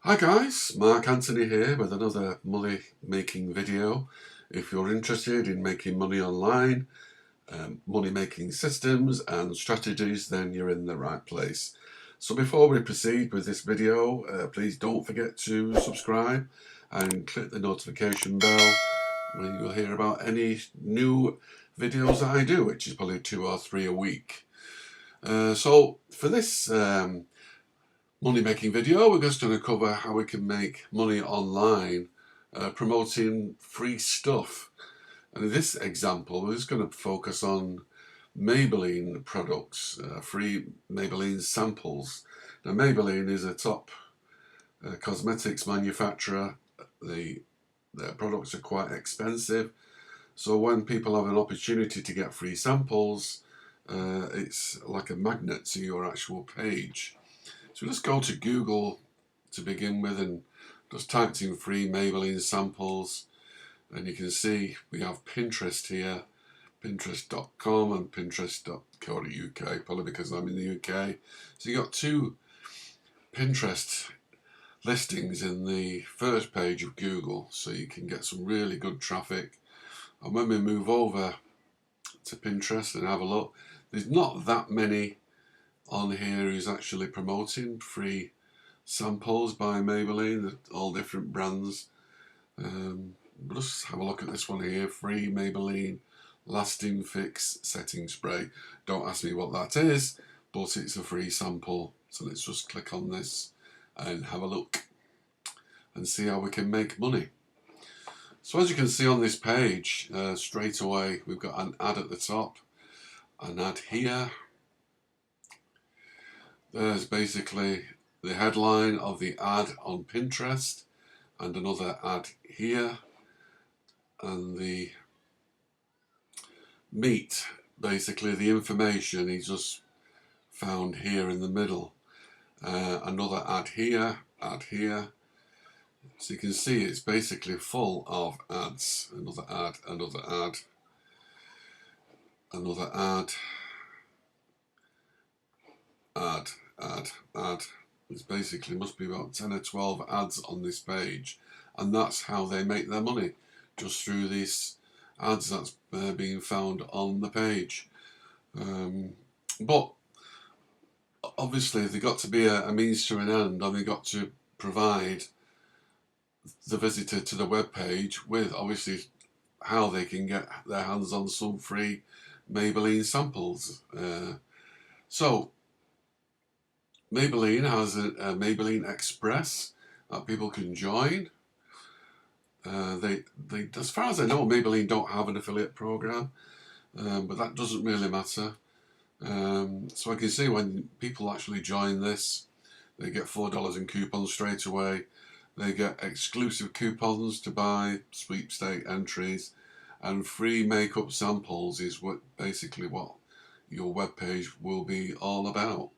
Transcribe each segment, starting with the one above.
Hi guys, Mark Anthony here with another money making video. If you're interested in making money online, money making systems and strategies, then you're in the right place. So before we proceed with this video, please don't forget to subscribe and click the notification bell where you'll hear about any new videos that I do, which is probably 2 or 3 a week. So for this money making video, we're just going to cover how we can make money online promoting free stuff. And in this example, we're just going to focus on Maybelline products, free Maybelline samples. Now, Maybelline is a top cosmetics manufacturer. Their products are quite expensive. So when people have an opportunity to get free samples, it's like a magnet to your actual page. So let's go to Google to begin with and just typed in free Maybelline samples, and you can see we have Pinterest here, pinterest.com and pinterest.co.uk, probably because I'm in the UK. So you got two Pinterest listings in the first page of Google, so you can get some really good traffic. And when we move over to Pinterest and have a look, there's not that many on here who's actually promoting free samples by Maybelline, all different brands. Let's have a look at this one here, free Maybelline Lasting Fix Setting Spray. Don't ask me what that is, but it's a free sample. So let's just click on this and have a look and see how we can make money. So as you can see on this page, straight away we've got an ad at the top, an ad here. There's basically the headline of the ad on Pinterest and another ad here, and the meat, basically the information is just found here in the middle. Another ad here, so you can see it's basically full of ads. Another ad, another ad, another ad, ad. It's basically must be about 10 or 12 ads on this page, and that's how they make their money, just through these ads that's being found on the page. But obviously they've got to be a means to an end, and they've got to provide the visitor to the web page with obviously how they can get their hands on some free Maybelline samples. So Maybelline has a Maybelline Express that people can join. They, as far as I know, Maybelline don't have an affiliate program, but that doesn't really matter. So I can see when people actually join this, they get $4 in coupons straight away. They get exclusive coupons to buy, sweepstake entries, and free makeup samples is basically what your webpage will be all about.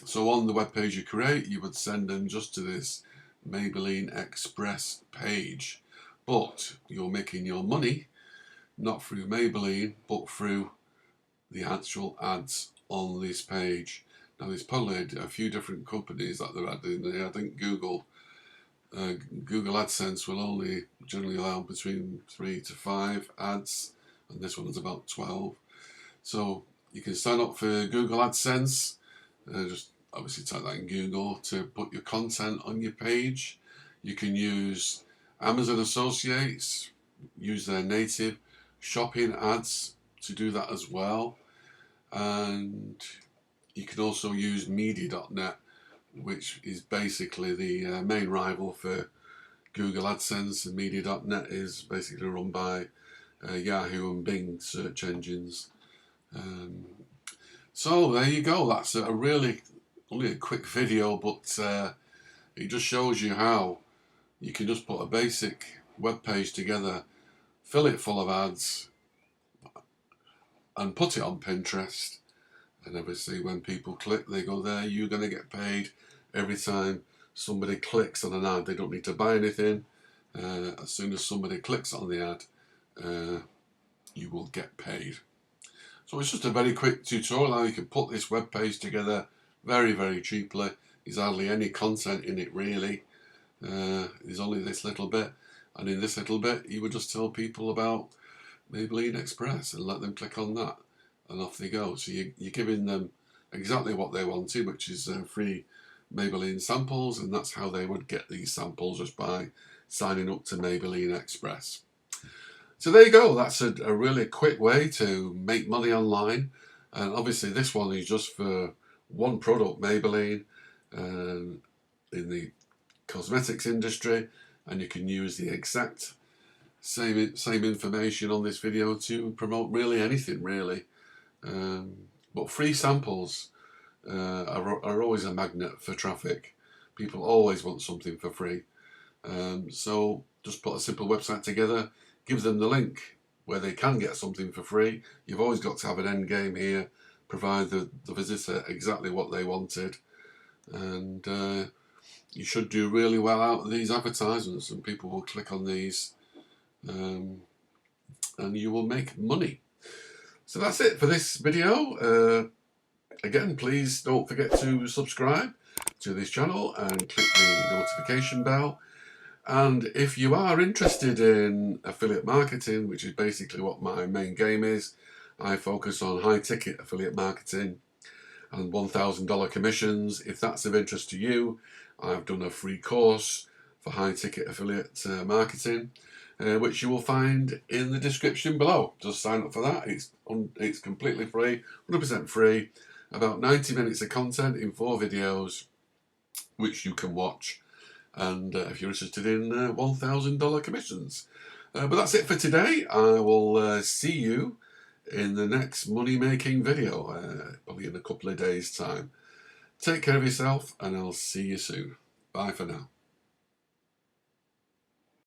So on the webpage you create, you would send them just to this Maybelline Express page, but you're making your money not through Maybelline but through the actual ads on this page. Now there's probably a few different companies that they're adding there. I think Google AdSense will only generally allow between 3 to 5 ads, and this one is about 12. So you can sign up for Google AdSense. Just obviously type that in Google to put your content on your page. You can use Amazon Associates, use their native shopping ads to do that as well. And you can also use media.net, which is basically the main rival for Google AdSense, and media.net is basically run by Yahoo and Bing search engines. So there you go. That's a really only a quick video, but it just shows you how you can just put a basic web page together, fill it full of ads, and put it on Pinterest. And obviously when people click, they go there. You're going to get paid every time somebody clicks on an ad. They don't need to buy anything. As soon as somebody clicks on the ad, you will get paid. So it's just a very quick tutorial how you can put this web page together very, very cheaply. There's hardly any content in it really. There's only this little bit, and in this little bit you would just tell people about Maybelline Express and let them click on that, and off they go. So you're giving them exactly what they wanted, which is free Maybelline samples, and that's how they would get these samples, just by signing up to Maybelline Express. So there you go, that's a really quick way to make money online. And obviously this one is just for one product, Maybelline, in the cosmetics industry, and you can use the exact same information on this video to promote really anything really. But free samples are always a magnet for traffic. People always want something for free. So just put a simple website together, give them the link where they can get something for free. You've always got to have an end game here, provide the visitor exactly what they wanted, and you should do really well out of these advertisements, and people will click on these, and you will make money. So that's it for this video. Again, please don't forget to subscribe to this channel and click the notification bell. And if you are interested in affiliate marketing, which is basically what my main game is, I focus on high ticket affiliate marketing and $1,000 commissions. If that's of interest to you, I've done a free course for high ticket affiliate marketing, which you will find in the description below. Just sign up for that. It's completely free, 100% free, about 90 minutes of content in 4 videos, which you can watch. And if you're interested in $1,000 commissions. But that's it for today. I will see you in the next money making video, probably in a couple of days' time. Take care of yourself, and I'll see you soon. Bye for now.